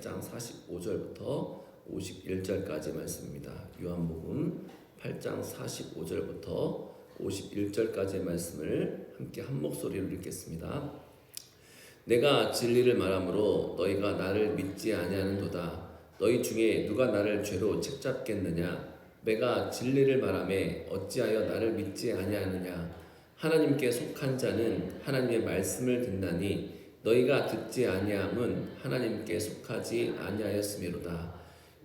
8장 45절부터 51절까지 말씀입니다. 요한복음 8장 45절부터 51절까지의 말씀을 함께 한 목소리로 읽겠습니다. 내가 진리를 말하므로 너희가 나를 믿지 아니하는도다. 너희 중에 누가 나를 죄로 책잡겠느냐? 내가 진리를 말하매 어찌하여 나를 믿지 아니하느냐? 하나님께 속한 자는 하나님의 말씀을 듣나니 너희가 듣지 아니함은 하나님께 속하지 아니하였음이로다.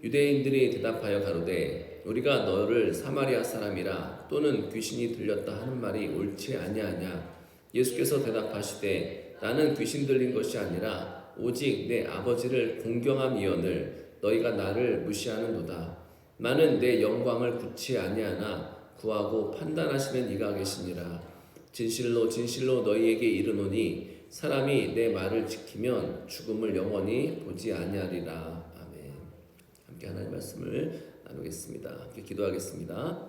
유대인들이 대답하여 가로되 우리가 너를 사마리아 사람이라 또는 귀신이 들렸다 하는 말이 옳지 아니하냐? 예수께서 대답하시되 나는 귀신 들린 것이 아니라 오직 내 아버지를 공경함이오늘 너희가 나를 무시하는도다. 나는 내 영광을 굳이 아니하나 구하고 판단하시는 이가 계시니라. 진실로 진실로 너희에게 이르노니 사람이 내 말을 지키면 죽음을 영원히 보지 아니하리라. 아멘. 함께 하나님의 말씀을 나누겠습니다. 함께 기도하겠습니다.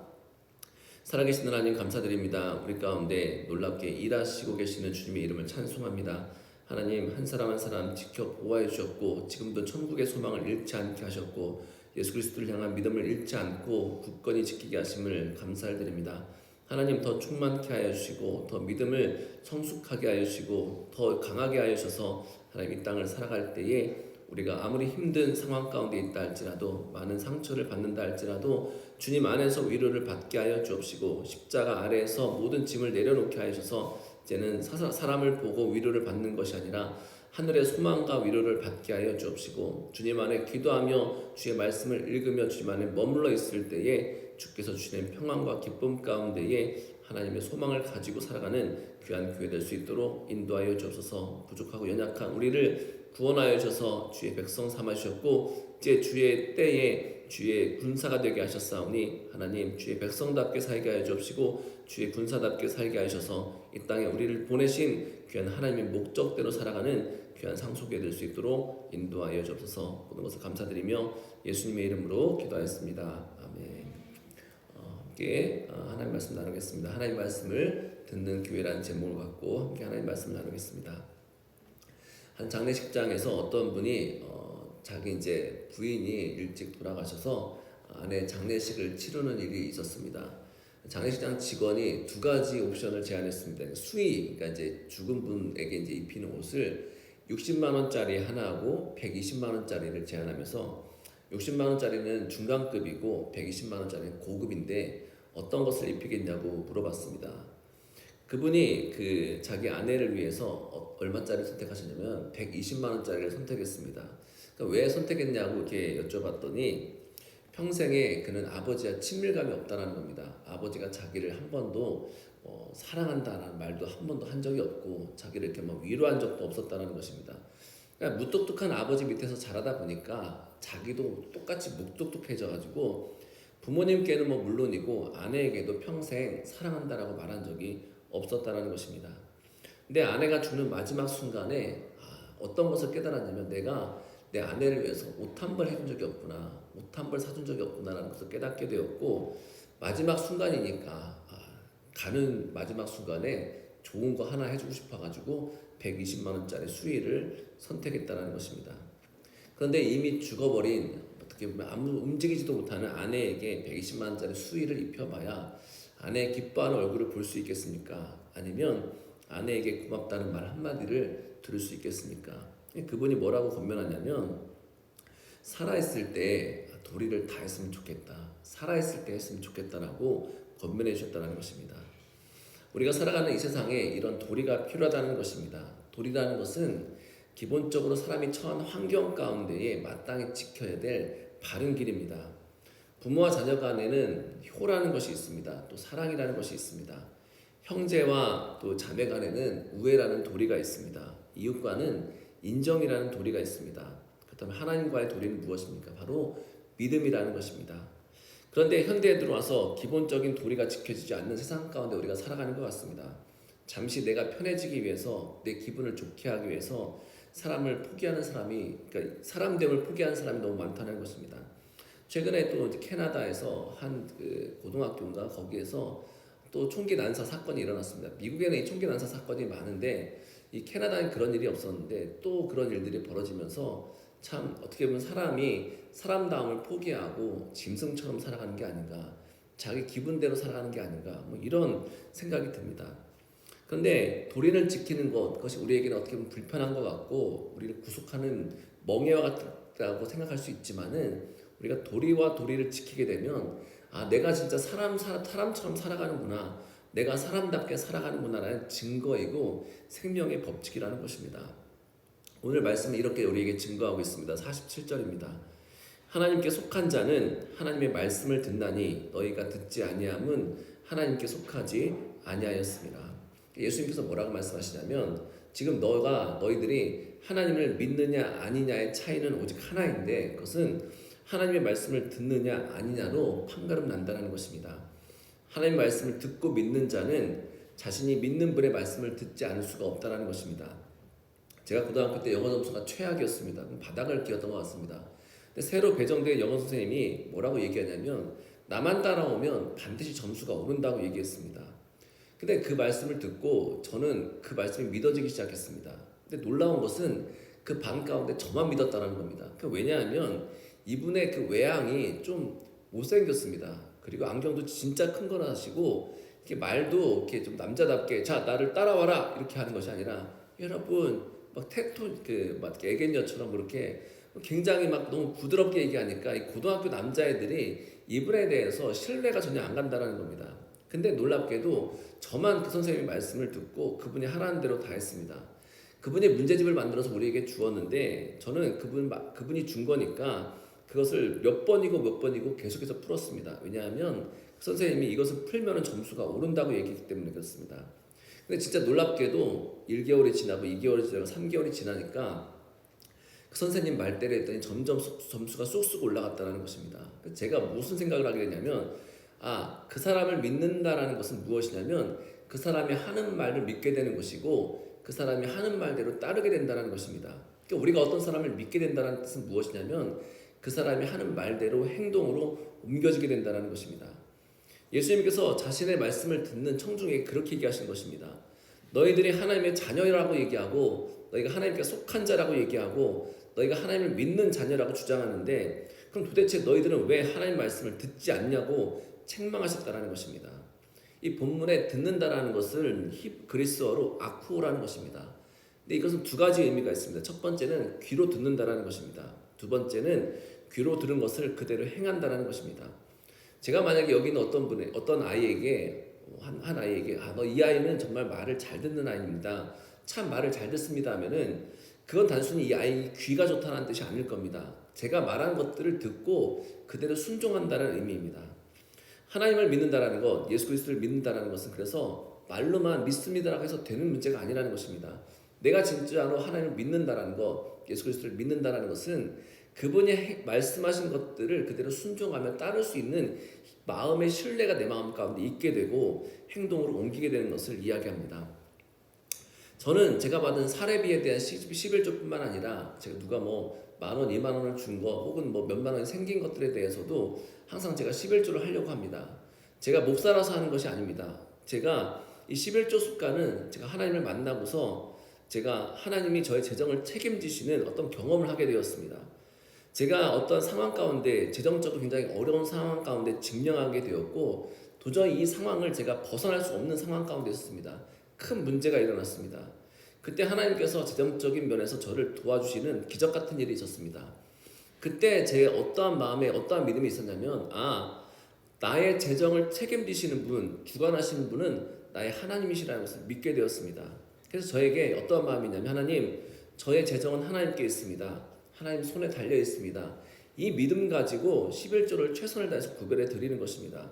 살아계신 하나님 감사드립니다. 우리 가운데 놀랍게 일하시고 계시는 주님의 이름을 찬송합니다. 하나님 한 사람 한 사람 지켜 보호해 주셨고 지금도 천국의 소망을 잃지 않게 하셨고 예수 그리스도를 향한 믿음을 잃지 않고 굳건히 지키게 하심을 감사드립니다. 하나님 더 충만케 하여 주시고 더 믿음을 성숙하게 하여 주시고 더 강하게 하여 주셔서 하나님 이 땅을 살아갈 때에 우리가 아무리 힘든 상황 가운데 있다 할지라도 많은 상처를 받는다 할지라도 주님 안에서 위로를 받게 하여 주옵시고 십자가 아래에서 모든 짐을 내려놓게 하여 주셔서 이제는 사람을 보고 위로를 받는 것이 아니라 하늘의 소망과 위로를 받게 하여 주옵시고 주님 안에 기도하며 주의 말씀을 읽으며 주님 안에 머물러 있을 때에 주께서 주시는 평안과 기쁨 가운데에 하나님의 소망을 가지고 살아가는 귀한 교회 될 수 있도록 인도하여 주옵소서. 부족하고 연약한 우리를 구원하여 주셔서 주의 백성 삼아 주셨고 이제 주의 때에 주의 군사가 되게 하셨사오니 하나님 주의 백성답게 살게 하여 주옵시고 주의 군사답게 살게 하셔서 이 땅에 우리를 보내신 귀한 하나님의 목적대로 살아가는 귀한 상속이 될 수 있도록 인도하여 주옵소서. 모든 것을 감사드리며 예수님의 이름으로 기도하였습니다. 아멘. 함께 하나님 말씀 나누겠습니다. 하나님 말씀을 듣는 교회라는 제목을 갖고 함께 하나님 말씀 나누겠습니다. 한 장례식장에서 어떤 분이 자기 이제 부인이 일찍 돌아가셔서 아내 장례식을 치르는 일이 있었습니다. 장례식장 직원이 두 가지 옵션을 제안했습니다. 수의, 그러니까 이제 죽은 분에게 이제 입히는 옷을 60만 원짜리 하나하고 120만 원짜리를 제안하면서 60만 원짜리는 중간급이고 120만 원짜리는 고급인데 어떤 것을 입히겠냐고 물어봤습니다. 그분이 그 자기 아내를 위해서 얼마짜리를 선택하셨냐면 120만 원짜리를 선택했습니다. 그러니까 왜 선택했냐고 이렇게 여쭤봤더니 평생에 그는 아버지와 친밀감이 없다는 겁니다. 아버지가 자기를 한 번도 사랑한다는 말도 한 번도 한 적이 없고 자기를 이렇게 막 위로한 적도 없었다는 것입니다. 그러니까 무뚝뚝한 아버지 밑에서 자라다 보니까 자기도 똑같이 묵뚝뚝해져가지고 부모님께는 뭐 물론이고 아내에게도 평생 사랑한다라고 말한 적이 없었다는 것입니다. 근데 아내가 죽는 마지막 순간에 어떤 것을 깨달았냐면 내가 내 아내를 위해서 옷 한 벌 해준 적이 없구나, 옷 한 벌 사준 적이 없구나라는 것을 깨닫게 되었고 마지막 순간이니까 가는 마지막 순간에 좋은 거 하나 해주고 싶어가지고 120만 원짜리 수의를 선택했다는 것입니다. 그런데 이미 죽어버린 어떻게 보면 아무 움직이지도 못하는 아내에게 120만 원짜리 수의를 입혀봐야 아내의 기뻐하는 얼굴을 볼 수 있겠습니까? 아니면 아내에게 고맙다는 말 한마디를 들을 수 있겠습니까? 그분이 뭐라고 권면하냐면 살아있을 때 도리를 다 했으면 좋겠다, 살아있을 때 했으면 좋겠다라고 권면해 주셨다는 것입니다. 우리가 살아가는 이 세상에 이런 도리가 필요하다는 것입니다. 도리라는 것은 기본적으로 사람이 처한 환경 가운데에 마땅히 지켜야 될 바른 길입니다. 부모와 자녀 간에는 효라는 것이 있습니다. 또 사랑이라는 것이 있습니다. 형제와 또 자매 간에는 우애라는 도리가 있습니다. 이웃과는 인정이라는 도리가 있습니다. 그렇다면 하나님과의 도리는 무엇입니까? 바로 믿음이라는 것입니다. 그런데 현대에 들어와서 기본적인 도리가 지켜지지 않는 세상 가운데 우리가 살아가는 것 같습니다. 잠시 내가 편해지기 위해서, 내 기분을 좋게 하기 위해서 사람을 포기하는 사람이, 그러니까 사람됨을 포기하는 사람이 너무 많다는 것입니다. 최근에 또 캐나다에서 한 그 고등학교인가 거기에서 또 총기 난사 사건이 일어났습니다. 미국에는 이 총기 난사 사건이 많은데 이 캐나다엔 그런 일이 없었는데 또 그런 일들이 벌어지면서 참 어떻게 보면 사람이 사람다움을 포기하고 짐승처럼 살아가는 게 아닌가, 자기 기분대로 살아가는 게 아닌가, 뭐 이런 생각이 듭니다. 그런데 도리를 지키는 것, 그것이 우리에게는 어떻게 보면 불편한 것 같고 우리를 구속하는 멍에와 같다고 생각할 수 있지만은, 우리가 도리와 도리를 지키게 되면 내가 진짜 사람처럼 살아가는구나, 내가 사람답게 살아가는구나라는 증거이고 생명의 법칙이라는 것입니다. 오늘 말씀은 이렇게 우리에게 증거하고 있습니다. 47절입니다. 하나님께 속한 자는 하나님의 말씀을 듣나니 너희가 듣지 아니함은 하나님께 속하지 아니하였습니다. 예수님께서 뭐라고 말씀하시냐면, 지금 너희들이 하나님을 믿느냐 아니냐의 차이는 오직 하나인데, 그것은 하나님의 말씀을 듣느냐 아니냐로 판가름 난다는 것입니다. 하나님의 말씀을 듣고 믿는 자는 자신이 믿는 분의 말씀을 듣지 않을 수가 없다는 것입니다. 제가 고등학교 때 영어 점수가 최악이었습니다. 바닥을 기었던 것 같습니다. 근데 새로 배정된 영어 선생님이 뭐라고 얘기하냐면, 나만 따라오면 반드시 점수가 오른다고 얘기했습니다. 근데 그 말씀을 듣고 저는 그 말씀이 믿어지기 시작했습니다. 근데 놀라운 것은 그 반 가운데 저만 믿었다는 겁니다. 왜냐하면 이분의 그 외향이 좀 못생겼습니다. 그리고 안경도 진짜 큰 걸 하시고, 이렇게 말도 이렇게 좀 남자답게 자 나를 따라와라 이렇게 하는 것이 아니라, 여러분 막 막 애견녀처럼 그렇게 굉장히 막 너무 부드럽게 얘기하니까 이 고등학교 남자애들이 이분에 대해서 신뢰가 전혀 안 간다는 겁니다. 근데 놀랍게도 저만 그 선생님의 말씀을 듣고 그분이 하라는 대로 다 했습니다. 그분이 문제집을 만들어서 우리에게 주었는데, 저는 그분이 준 거니까 그것을 몇 번이고 계속해서 풀었습니다. 왜냐하면 그 선생님이 이것을 풀면 점수가 오른다고 얘기했기 때문에 그렇습니다. 근데 진짜 놀랍게도 1개월이 지나고 2개월이 지나고 3개월이 지나니까 그 선생님 말대로 했더니 점점 점수가 쑥쑥 올라갔다는 것입니다. 제가 무슨 생각을 하게 되냐면, 그 사람을 믿는다라는 것은 무엇이냐면, 그 사람이 하는 말을 믿게 되는 것이고 그 사람이 하는 말대로 따르게 된다는 것입니다. 그러니까 우리가 어떤 사람을 믿게 된다는 뜻은 무엇이냐면, 그 사람이 하는 말대로 행동으로 옮겨지게 된다는 것입니다. 예수님께서 자신의 말씀을 듣는 청중에게 그렇게 얘기하신 것입니다. 너희들이 하나님의 자녀라고 얘기하고, 너희가 하나님께 속한 자라고 얘기하고, 너희가 하나님을 믿는 자녀라고 주장하는데, 그럼 도대체 너희들은 왜 하나님 말씀을 듣지 않냐고 책망하셨다는 것입니다. 이 본문에 듣는다라는 것을 그리스어로 아쿠오라는 것입니다. 근데 이것은 두 가지 의미가 있습니다. 첫 번째는 귀로 듣는다라는 것입니다. 두 번째는 귀로 들은 것을 그대로 행한다라는 것입니다. 제가 만약에 여기 있는 어떤 아이에게 한 아이에게 너 이 아이는 정말 말을 잘 듣는 아이입니다, 참 말을 잘 듣습니다 하면은, 그건 단순히 이 아이 귀가 좋다는 뜻이 아닐 겁니다. 제가 말한 것들을 듣고 그대로 순종한다는 의미입니다. 하나님을 믿는다라는 것, 예수 그리스도를 믿는다라는 것은 그래서 말로만 믿습니다라고 해서 되는 문제가 아니라는 것입니다. 내가 진짜로 하나님을 믿는다라는 것, 예수 그리스도를 믿는다라는 것은 그분이 말씀하신 것들을 그대로 순종하며 따를 수 있는 마음의 신뢰가 내 마음 가운데 있게 되고 행동으로 옮기게 되는 것을 이야기합니다. 저는 제가 받은 사례비에 대한 11조뿐만 아니라, 제가 누가 뭐 10,000원, 20,000원을 준 거, 혹은 뭐 몇만 원이 생긴 것들에 대해서도 항상 제가 11조를 하려고 합니다. 제가 목사라서 하는 것이 아닙니다. 제가 이 11조 습관은 제가 하나님을 만나고서 제가 하나님이 저의 재정을 책임지시는 어떤 경험을 하게 되었습니다. 제가 어떤 상황 가운데, 재정적으로 굉장히 어려운 상황 가운데 직면하게 되었고, 도저히 이 상황을 제가 벗어날 수 없는 상황 가운데 있었습니다. 큰 문제가 일어났습니다. 그때 하나님께서 재정적인 면에서 저를 도와주시는 기적 같은 일이 있었습니다. 그때 제 어떠한 마음에 어떠한 믿음이 있었냐면, 나의 재정을 책임지시는 분, 주관하시는 분은 나의 하나님이시라는 것을 믿게 되었습니다. 그래서 저에게 어떠한 마음이냐면, 하나님, 저의 재정은 하나님께 있습니다. 하나님 손에 달려 있습니다. 이 믿음 가지고 11조를 최선을 다해서 구별해 드리는 것입니다.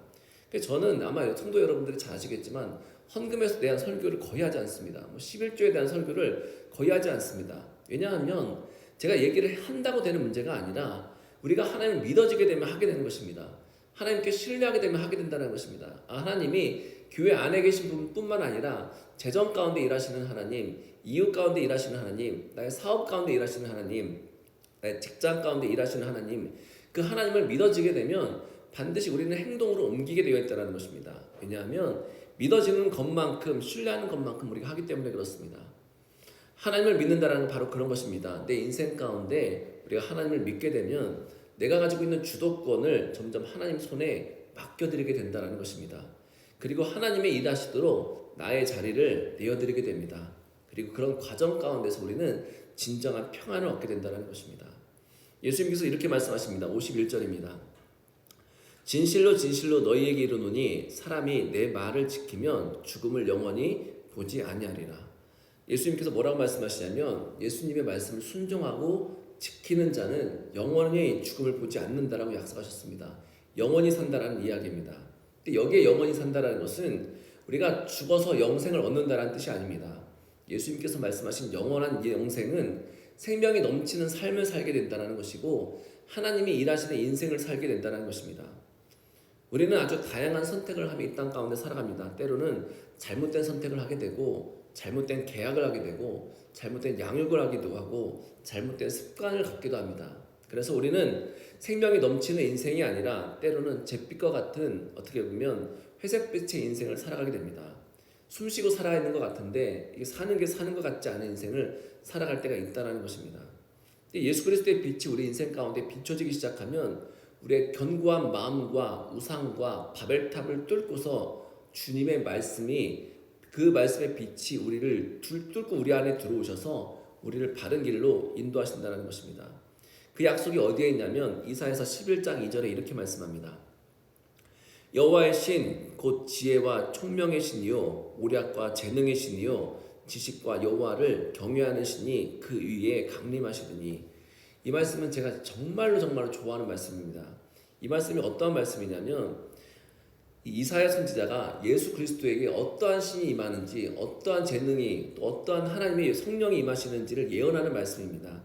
그래서 저는 아마 성도 여러분들이 잘 아시겠지만 헌금에 대한 설교를 거의 하지 않습니다. 11조에 대한 설교를 거의 하지 않습니다. 왜냐하면 제가 얘기를 한다고 되는 문제가 아니라, 우리가 하나님을 믿어지게 되면 하게 되는 것입니다. 하나님께 신뢰하게 되면 하게 된다는 것입니다. 하나님이 교회 안에 계신 분뿐만 아니라 재정 가운데 일하시는 하나님, 이웃 가운데 일하시는 하나님, 나의 사업 가운데 일하시는 하나님, 나의 직장 가운데 일하시는 하나님, 그 하나님을 믿어지게 되면 반드시 우리는 행동으로 옮기게 되어 있다는 것입니다. 왜냐하면 믿어지는 것만큼, 신뢰하는 것만큼 우리가 하기 때문에 그렇습니다. 하나님을 믿는다는 건 바로 그런 것입니다. 내 인생 가운데 우리가 하나님을 믿게 되면 내가 가지고 있는 주도권을 점점 하나님 손에 맡겨드리게 된다는 것입니다. 그리고 하나님의 일하시도록 나의 자리를 내어드리게 됩니다. 그리고 그런 과정 가운데서 우리는 진정한 평안을 얻게 된다는 것입니다. 예수님께서 이렇게 말씀하십니다. 51절입니다. 진실로 진실로 너희에게 이르노니 사람이 내 말을 지키면 죽음을 영원히 보지 아니하리라. 예수님께서 뭐라고 말씀하시냐면 예수님의 말씀을 순종하고 지키는 자는 영원히 죽음을 보지 않는다라고 약속하셨습니다. 영원히 산다라는 이야기입니다. 근데 여기에 영원히 산다라는 것은 우리가 죽어서 영생을 얻는다라는 뜻이 아닙니다. 예수님께서 말씀하신 영원한 영생은 생명이 넘치는 삶을 살게 된다는 것이고 하나님이 일하시는 인생을 살게 된다는 것입니다. 우리는 아주 다양한 선택을 하며 이 땅 가운데 살아갑니다. 때로는 잘못된 선택을 하게 되고 잘못된 계약을 하게 되고 잘못된 양육을 하기도 하고 잘못된 습관을 갖기도 합니다. 그래서 우리는 생명이 넘치는 인생이 아니라 때로는 잿빛과 같은 어떻게 보면 회색빛의 인생을 살아가게 됩니다. 숨쉬고 살아있는 것 같은데 이게 사는 게 사는 것 같지 않은 인생을 살아갈 때가 있다는 것입니다. 예수 그리스도의 빛이 우리 인생 가운데 비춰지기 시작하면 우리의 견고한 마음과 우상과 바벨탑을 뚫고서 주님의 말씀이 그 말씀의 빛이 우리를 뚫고 우리 안에 들어오셔서 우리를 바른 길로 인도하신다는 것입니다. 그 약속이 어디에 있냐면 이사야서 11장 2절에 이렇게 말씀합니다. 여호와의 신 곧 지혜와 총명의 신이요 모략과 재능의 신이요 지식과 여호와를 경외하는 신이 그 위에 강림하시더니. 이 말씀은 제가 정말로 좋아하는 말씀입니다. 이 말씀이 어떠한 말씀이냐면 이사야 선지자가 예수 그리스도에게 어떠한 신이 임하는지 어떠한 재능이 또 어떠한 하나님의 성령이 임하시는지를 예언하는 말씀입니다.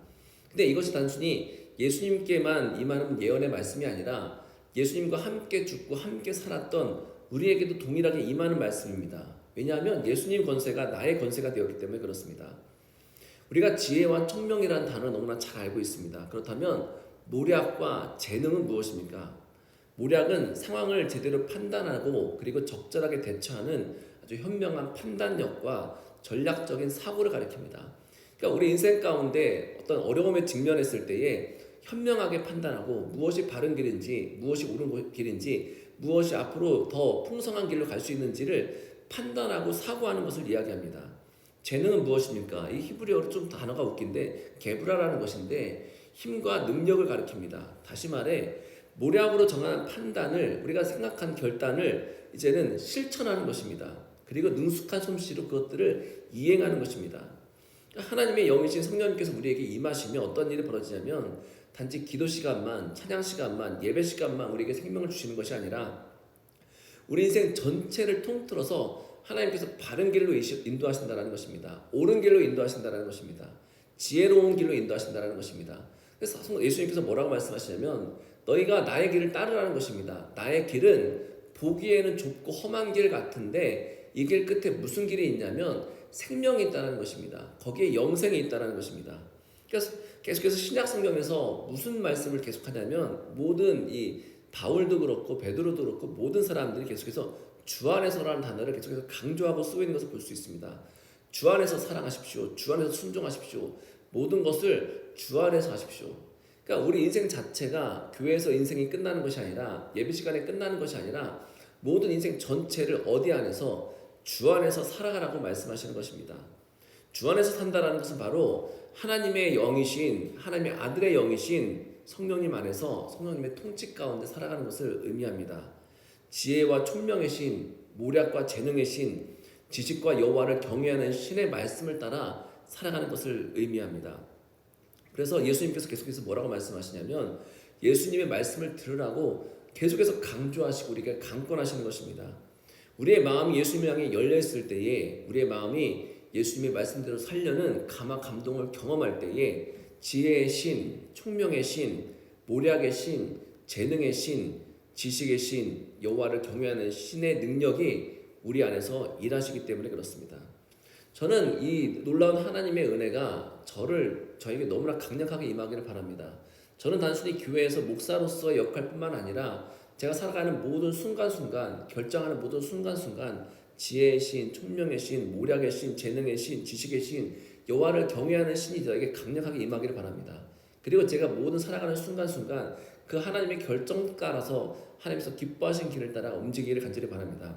근데 이것이 단순히 예수님께만 임하는 예언의 말씀이 아니라 예수님과 함께 죽고 함께 살았던 우리에게도 동일하게 임하는 말씀입니다. 왜냐하면 예수님 권세가 나의 권세가 되었기 때문에 그렇습니다. 우리가 지혜와 총명이라는 단어를 너무나 잘 알고 있습니다. 그렇다면 모략과 재능은 무엇입니까? 모략은 상황을 제대로 판단하고 그리고 적절하게 대처하는 아주 현명한 판단력과 전략적인 사고를 가리킵니다. 그러니까 우리 인생 가운데 어떤 어려움에 직면했을 때에 현명하게 판단하고 무엇이 바른 길인지 무엇이 옳은 길인지 무엇이 앞으로 더 풍성한 길로 갈 수 있는지를 판단하고 사고하는 것을 이야기합니다. 재능은 무엇입니까? 이 히브리어로 좀 단어가 웃긴데 게브라라는 것인데 힘과 능력을 가리킵니다. 다시 말해 모략으로 정한 판단을 우리가 생각한 결단을 이제는 실천하는 것입니다. 그리고 능숙한 솜씨로 그것들을 이행하는 것입니다. 하나님의 영이신 성령님께서 우리에게 임하시면 어떤 일이 벌어지냐면 단지 기도 시간만, 찬양 시간만, 예배 시간만 우리에게 생명을 주시는 것이 아니라 우리 인생 전체를 통틀어서 하나님께서 바른 길로 인도하신다는 것입니다. 옳은 길로 인도하신다는 것입니다. 지혜로운 길로 인도하신다는 것입니다. 그래서 예수님께서 뭐라고 말씀하시냐면 너희가 나의 길을 따르라는 것입니다. 나의 길은 보기에는 좁고 험한 길 같은데 이 길 끝에 무슨 길이 있냐면 생명이 있다는 것입니다. 거기에 영생이 있다는 것입니다. 그래서 계속해서 신약 성경에서 무슨 말씀을 계속하냐면 모든 이 바울도 그렇고 베드로도 그렇고 모든 사람들이 계속해서 주 안에서라는 단어를 계속해서 강조하고 쓰고 있는 것을 볼 수 있습니다. 주 안에서 사랑하십시오. 주 안에서 순종하십시오. 모든 것을 주 안에서 하십시오. 그러니까 우리 인생 자체가 교회에서 인생이 끝나는 것이 아니라 예배 시간에 끝나는 것이 아니라 모든 인생 전체를 어디 안에서 주 안에서 살아가라고 말씀하시는 것입니다. 주 안에서 산다라는 것은 바로 하나님의 영이신 하나님의 아들의 영이신 성령님 안에서 성령님의 통치 가운데 살아가는 것을 의미합니다. 지혜와 총명의 신, 모략과 재능의 신, 지식과 여호와를 경외하는 신의 말씀을 따라 살아가는 것을 의미합니다. 그래서 예수님께서 계속해서 뭐라고 말씀하시냐면 예수님의 말씀을 들으라고 계속해서 강조하시고 우리가 강권하시는 것입니다. 우리의 마음이 예수님을 향해 열려있을 때에 우리의 마음이 예수님의 말씀대로 살려는 감화 감동을 경험할 때에 지혜의 신, 총명의 신, 모략의 신, 재능의 신, 지식의 신, 여호와를 경외하는 신의 능력이 우리 안에서 일하시기 때문에 그렇습니다. 저는 이 놀라운 하나님의 은혜가 저에게 너무나 강력하게 임하기를 바랍니다. 저는 단순히 교회에서 목사로서의 역할뿐만 아니라 제가 살아가는 모든 순간순간, 결정하는 모든 순간순간 지혜의 신, 총명의 신, 모략의 신, 재능의 신, 지식의 신, 여호와를 경외하는 신이 저에게 강력하게 임하기를 바랍니다. 그리고 제가 모든 살아가는 순간순간 그 하나님의 결정 따라서 하나님께서 기뻐하신 길을 따라 움직이기를 간절히 바랍니다.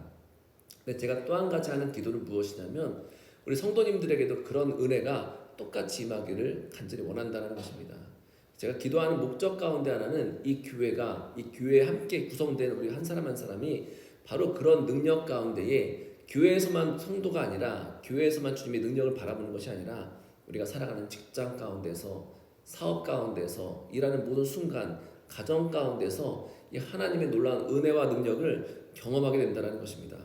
근데 제가 또 한 가지 하는 기도는 무엇이냐면 우리 성도님들에게도 그런 은혜가 똑같이 임하기를 간절히 원한다는 것입니다. 제가 기도하는 목적 가운데 하나는 이 교회에 함께 구성된 우리 한 사람 한 사람이 바로 그런 능력 가운데에 교회에서만 성도가 아니라 교회에서만 주님의 능력을 바라보는 것이 아니라 우리가 살아가는 직장 가운데서 사업 가운데서 일하는 모든 순간 가정 가운데서 이 하나님의 놀라운 은혜와 능력을 경험하게 된다는 것입니다.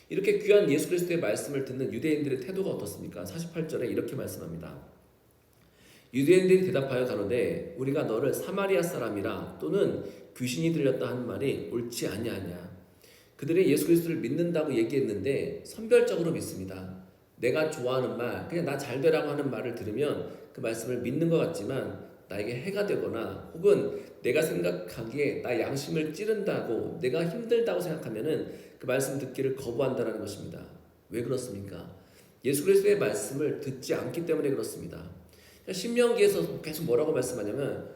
이렇게 귀한 예수 그리스도의 말씀을 듣는 유대인들의 태도가 어떻습니까? 48절에 이렇게 말씀합니다. 유대인들이 대답하여 가로되 우리가 너를 사마리아 사람이라 또는 귀신이 들렸다 하는 말이 옳지 아니하냐. 그들이 예수 그리스도를 믿는다고 얘기했는데 선별적으로 믿습니다. 내가 좋아하는 말, 그냥 나 잘 되라고 하는 말을 들으면 그 말씀을 믿는 것 같지만 나에게 해가 되거나 혹은 내가 생각하기에 나 양심을 찌른다고 내가 힘들다고 생각하면은 그 말씀 듣기를 거부한다는 것입니다. 왜 그렇습니까? 예수 그리스도의 말씀을 듣지 않기 때문에 그렇습니다. 신명기에서 계속 뭐라고 말씀하냐면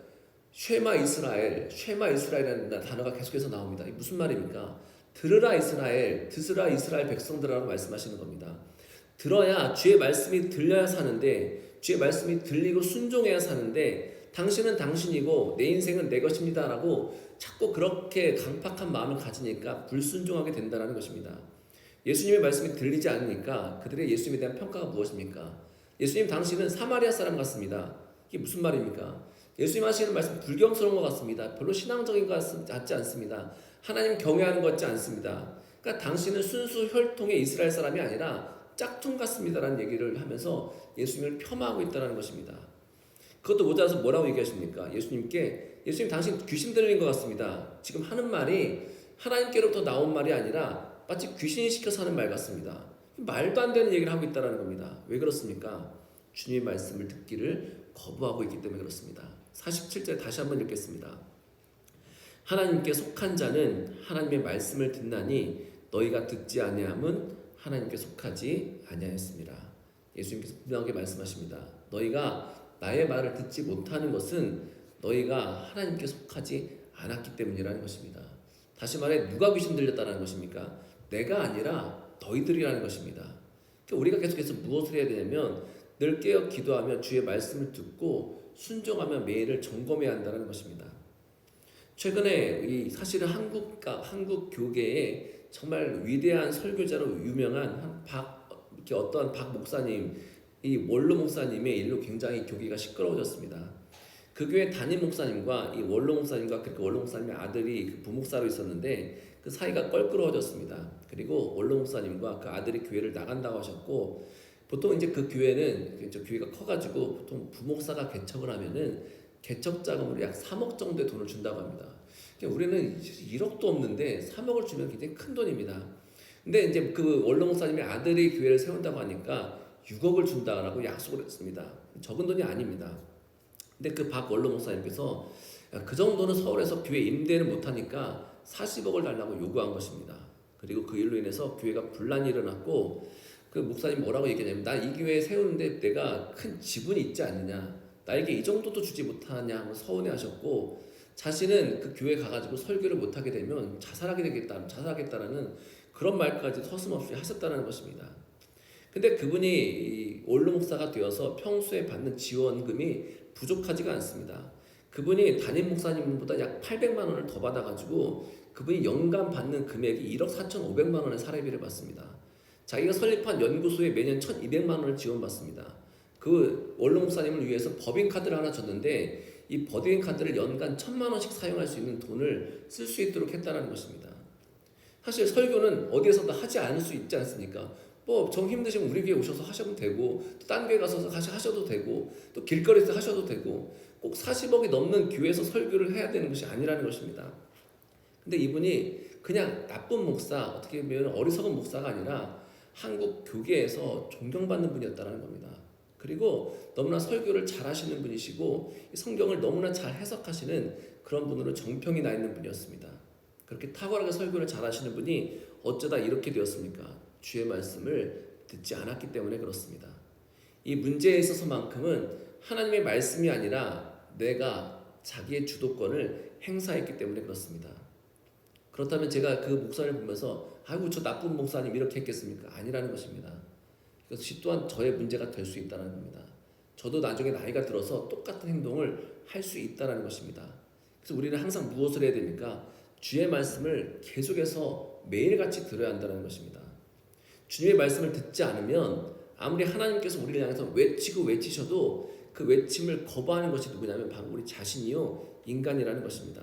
쉐마 이스라엘이라는 단어가 계속해서 나옵니다. 이게 무슨 말입니까? 들으라 이스라엘, 듣으라 이스라엘 백성들이라고 말씀하시는 겁니다. 들어야 주의 말씀이 들려야 사는데 주의 말씀이 들리고 순종해야 사는데 당신은 당신이고 내 인생은 내 것입니다 라고 자꾸 그렇게 강팍한 마음을 가지니까 불순종하게 된다는 것입니다. 예수님의 말씀이 들리지 않으니까 그들의 예수님에 대한 평가가 무엇입니까? 예수님 당신은 사마리아 사람 같습니다. 이게 무슨 말입니까? 예수님 하시는 말씀 불경스러운 것 같습니다. 별로 신앙적인 것 같지 않습니다. 하나님 경외하는 것 같지 않습니다. 그러니까 당신은 순수 혈통의 이스라엘 사람이 아니라 짝퉁 같습니다라는 얘기를 하면서 예수님을 폄하하고 있다는 것입니다. 그것도 모자라서 뭐라고 얘기하십니까? 예수님 당신 귀신 들린 것 같습니다. 지금 하는 말이 하나님께로부터 나온 말이 아니라 마치 귀신이 시켜서 하는 말 같습니다. 말도 안 되는 얘기를 하고 있다는 겁니다. 왜 그렇습니까? 주님의 말씀을 듣기를 거부하고 있기 때문에 그렇습니다. 47절 다시 한번 읽겠습니다. 하나님께 속한 자는 하나님의 말씀을 듣나니 너희가 듣지 아니함은 하나님께 속하지 아니하였습니다. 예수님께서 분명하게 말씀하십니다. 너희가 나의 말을 듣지 못하는 것은 너희가 하나님께 속하지 않았기 때문이라는 것입니다. 다시 말해 누가 귀신 들렸다는 것입니까? 내가 아니라 너희들이라는 것입니다. 그러니까 우리가 계속해서 무엇을 해야 되냐면 늘 깨어 기도하며 주의 말씀을 듣고 순종하며 매일을 점검해야 한다는 것입니다. 최근에 사실은 한국 교계에 정말 위대한 설교자로 유명한 어떤 박 목사님, 이 원로 목사님의 일로 굉장히 교계가 시끄러워졌습니다. 그 교회 담임 목사님과 이 원로 목사님과 그리고 원로 목사님의 아들이 그 부목사로 있었는데 그 사이가 껄끄러워졌습니다. 그리고 원로 목사님과 그 아들이 교회를 나간다고 하셨고 보통 이제 그 교회는 교회가 커가지고 보통 부목사가 개척을 하면은 개척 자금으로 약 3억 정도의 돈을 준다고 합니다. 우리는 1억도 없는데 3억을 주면 굉장히 큰 돈입니다. 근데 이제 그 원로 목사님의 아들이 교회를 세운다고 하니까 6억을 준다라고 약속을 했습니다. 적은 돈이 아닙니다. 근데 그 박 원로 목사님께서 그 정도는 서울에서 교회 임대는 못하니까 40억을 달라고 요구한 것입니다. 그리고 그 일로 인해서 교회가 분란이 일어났고 그 목사님 뭐라고 얘기하냐면 나 이 교회 세우는데 내가 큰 지분이 있지 않느냐, 나에게 이 정도도 주지 못하냐 하고 서운해하셨고 자신은 그 교회 가가지고 설교를 못하게 되면 자살하겠다라는 그런 말까지 서슴없이 하셨다는 것입니다. 근데 그분이 원로 목사가 되어서 평소에 받는 지원금이 부족하지가 않습니다. 그분이 담임 목사님보다 약 800만 원을 더 받아가지고 그분이 연간 받는 금액이 1억 4,500만 원의 사례비를 받습니다. 자기가 설립한 연구소에 매년 1,200만 원을 지원받습니다. 그 원로 목사님을 위해서 법인카드를 하나 줬는데 이 법인카드를 연간 1,000만 원씩 사용할 수 있는 돈을 쓸 수 있도록 했다는 것입니다. 사실 설교는 어디에서도 하지 않을 수 있지 않습니까? 정 힘드시면 우리 교회 오셔서 하셔도 되고 또 딴 교회 가서 하셔도 되고 또 길거리에서 하셔도 되고 꼭 40억이 넘는 교회에서 설교를 해야 되는 것이 아니라는 것입니다. 근데 이분이 그냥 나쁜 목사, 어떻게 보면 어리석은 목사가 아니라 한국 교계에서 존경받는 분이었다는 겁니다. 그리고 너무나 설교를 잘 하시는 분이시고 성경을 너무나 잘 해석하시는 그런 분으로 정평이 나 있는 분이었습니다. 그렇게 탁월하게 설교를 잘 하시는 분이 어쩌다 이렇게 되었습니까? 주의 말씀을 듣지 않았기 때문에 그렇습니다. 이 문제에 있어서만큼은 하나님의 말씀이 아니라 내가 자기의 주도권을 행사했기 때문에 그렇습니다. 그렇다면 제가 그 목사를 보면서 아이고 저 나쁜 목사님 이렇게 했겠습니까? 아니라는 것입니다. 그것이 또한 저의 문제가 될 수 있다는 겁니다. 저도 나중에 나이가 들어서 똑같은 행동을 할 수 있다는 것입니다. 그래서 우리는 항상 무엇을 해야 됩니까? 주의 말씀을 계속해서 매일같이 들어야 한다는 것입니다. 주님의 말씀을 듣지 않으면 아무리 하나님께서 우리를 향해서 외치고 외치셔도 그 외침을 거부하는 것이 누구냐면 바로 우리 자신이요 인간이라는 것입니다.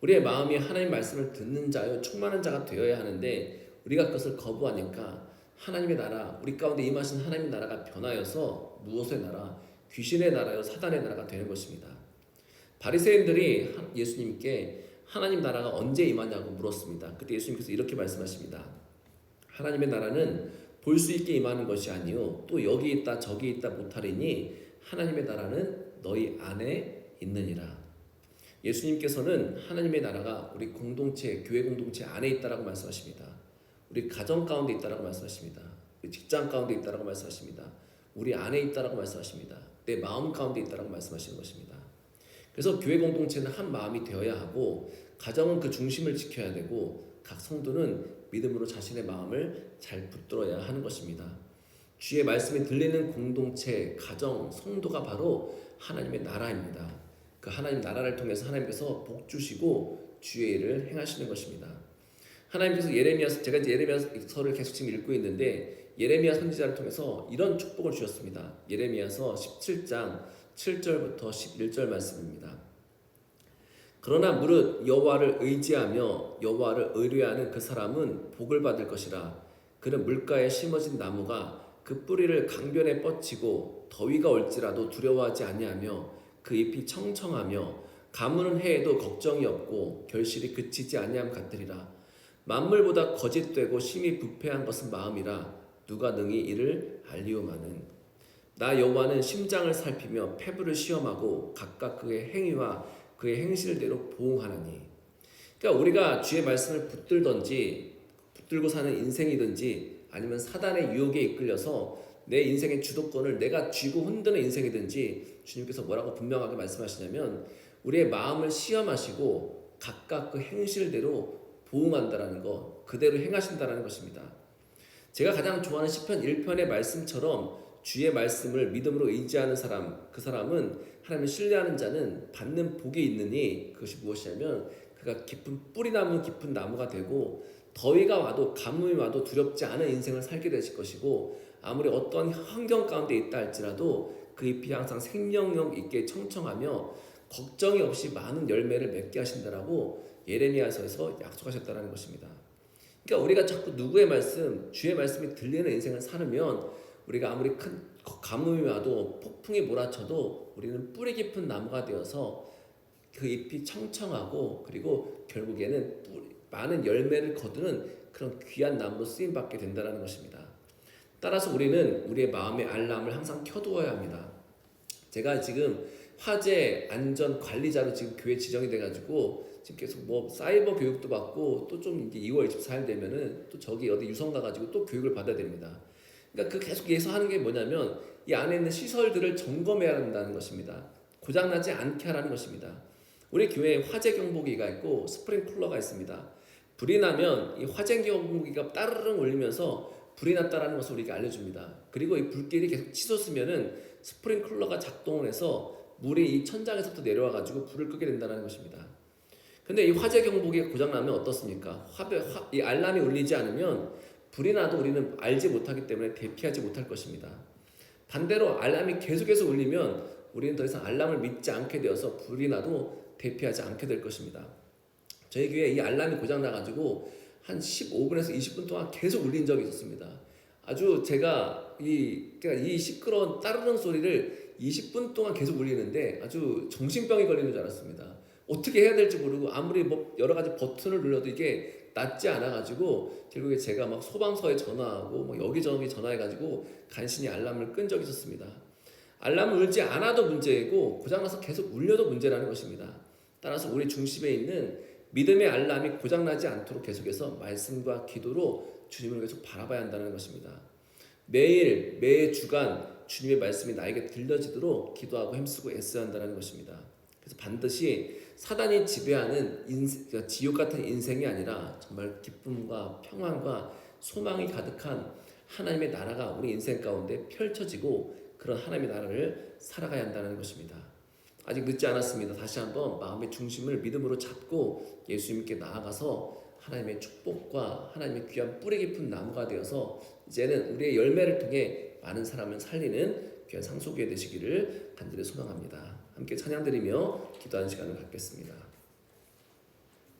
우리의 마음이 하나님 말씀을 듣는 자요 충만한 자가 되어야 하는데 우리가 그것을 거부하니까 하나님의 나라, 우리 가운데 임하신 하나님의 나라가 변하여서 무엇의 나라? 귀신의 나라요 사단의 나라가 되는 것입니다. 바리새인들이 예수님께 하나님 나라가 언제 임하냐고 물었습니다. 그때 예수님께서 이렇게 말씀하십니다. 하나님의 나라는 볼 수 있게 임하는 것이 아니요 또 여기 있다 저기 있다 못하리니 하나님의 나라는 너희 안에 있느니라. 예수님께서는 하나님의 나라가 우리 공동체, 교회 공동체 안에 있다라고 말씀하십니다. 우리 가정 가운데 있다라고 말씀하십니다. 우리 직장 가운데 있다라고 말씀하십니다. 우리 안에 있다라고 말씀하십니다. 내 마음 가운데 있다라고 말씀하시는 것입니다. 그래서 교회 공동체는 한 마음이 되어야 하고 가정은 그 중심을 지켜야 되고 각 성도는 믿음으로 자신의 마음을 잘 붙들어야 하는 것입니다. 주의 말씀이 들리는 공동체, 가정, 성도가 바로 하나님의 나라입니다. 그 하나님 나라를 통해서 하나님께서 복 주시고 주의 일을 행하시는 것입니다. 하나님께서 제가 이제 예레미야서를 계속 지금 읽고 있는데 예레미야 선지자를 통해서 이런 축복을 주셨습니다. 예레미야서 17장 7절부터 11절 말씀입니다. 그러나 무릇 여호와를 의지하며 여호와를 의뢰하는 그 사람은 복을 받을 것이라. 그는 물가에 심어진 나무가 그 뿌리를 강변에 뻗치고 더위가 올지라도 두려워하지 아니하며 그 잎이 청청하며 가무는 해에도 걱정이 없고 결실이 그치지 아니함 같으리라. 만물보다 거짓되고 심히 부패한 것은 마음이라 누가 능히 이를 알리오마는. 나 여호와는 심장을 살피며 폐부를 시험하고 각각 그의 행위와 그의 행실대로 보응하나니. 그러니까 우리가 주의 말씀을 붙들고 사는 인생이든지 아니면 사단의 유혹에 이끌려서 내 인생의 주도권을 내가 쥐고 흔드는 인생이든지 주님께서 뭐라고 분명하게 말씀하시냐면 우리의 마음을 시험하시고 각각 그 행실대로 보응한다라는 것, 그대로 행하신다라는 것입니다. 제가 가장 좋아하는 시편 1편의 말씀처럼 주의 말씀을 믿음으로 의지하는 사람, 그 사람은 하나님을 신뢰하는 자는 받는 복이 있느니 그것이 무엇이냐면 그가 뿌리나무 깊은 나무가 되고 더위가 와도 가뭄이 와도 두렵지 않은 인생을 살게 되실 것이고 아무리 어떤 환경 가운데 있다 할지라도 그 잎이 항상 생명력 있게 청청하며 걱정이 없이 많은 열매를 맺게 하신다라고 예레미야서에서 약속하셨다는 것입니다. 그러니까 우리가 자꾸 누구의 말씀, 주의 말씀이 들리는 인생을 살면 우리가 아무리 큰 가뭄이 와도 폭풍이 몰아쳐도 우리는 뿌리 깊은 나무가 되어서 그 잎이 청청하고 그리고 결국에는 많은 열매를 거두는 그런 귀한 나무로 쓰임받게 된다는 것입니다. 따라서 우리는 우리의 마음의 알람을 항상 켜두어야 합니다. 제가 지금 화재 안전 관리자로 지금 교회 지정이 돼가지고 지금 계속 사이버 교육도 받고 또 좀 이제 2월 24일 되면은 또 저기 어디 유성 가가지고 또 교육을 받아야 됩니다. 그러니까 그 계속 예서하는 게 뭐냐면 이 안에 있는 시설들을 점검해야 한다는 것입니다. 고장나지 않게 하라는 것입니다. 우리 교회에 화재 경보기가 있고 스프링클러가 있습니다. 불이 나면 이 화재 경보기가 따르릉 울리면서 불이 났다라는 것을 우리에게 알려줍니다. 그리고 이 불길이 계속 치솟으면은 스프링클러가 작동을 해서 물이 이 천장에서부터 내려와가지고 불을 끄게 된다는 것입니다. 근데 이 화재 경보기가 고장나면 어떻습니까? 이 알람이 울리지 않으면 불이 나도 우리는 알지 못하기 때문에 대피하지 못할 것입니다. 반대로 알람이 계속해서 울리면 우리는 더 이상 알람을 믿지 않게 되어서 불이 나도 대피하지 않게 될 것입니다. 저희 교회에 이 알람이 고장나가지고 한 15분에서 20분 동안 계속 울린 적이 있었습니다. 아주 제가 이 시끄러운 따르릉 소리를 20분 동안 계속 울리는데 아주 정신병이 걸리는 줄 알았습니다. 어떻게 해야 될지 모르고 아무리 여러 가지 버튼을 눌러도 이게 낫지 않아가지고 결국에 제가 막 소방서에 전화하고 여기저기 전화해가지고 간신히 알람을 끈 적이 있었습니다. 알람을 울지 않아도 문제이고 고장나서 계속 울려도 문제라는 것입니다. 따라서 우리 중심에 있는 믿음의 알람이 고장나지 않도록 계속해서 말씀과 기도로 주님을 계속 바라봐야 한다는 것입니다. 매 주간 주님의 말씀이 나에게 들려지도록 기도하고 힘쓰고 애써야 한다는 것입니다. 그래서 반드시 사단이 지배하는 그러니까 지옥 같은 인생이 아니라 정말 기쁨과 평안과 소망이 가득한 하나님의 나라가 우리 인생 가운데 펼쳐지고 그런 하나님의 나라를 살아가야 한다는 것입니다. 아직 늦지 않았습니다. 다시 한번 마음의 중심을 믿음으로 잡고 예수님께 나아가서 하나님의 축복과 하나님의 귀한 뿌리 깊은 나무가 되어서 이제는 우리의 열매를 통해 많은 사람을 살리는 귀한 상속이 되시기를 간절히 소망합니다. 함께 찬양드리며 기도하는 시간을 갖겠습니다.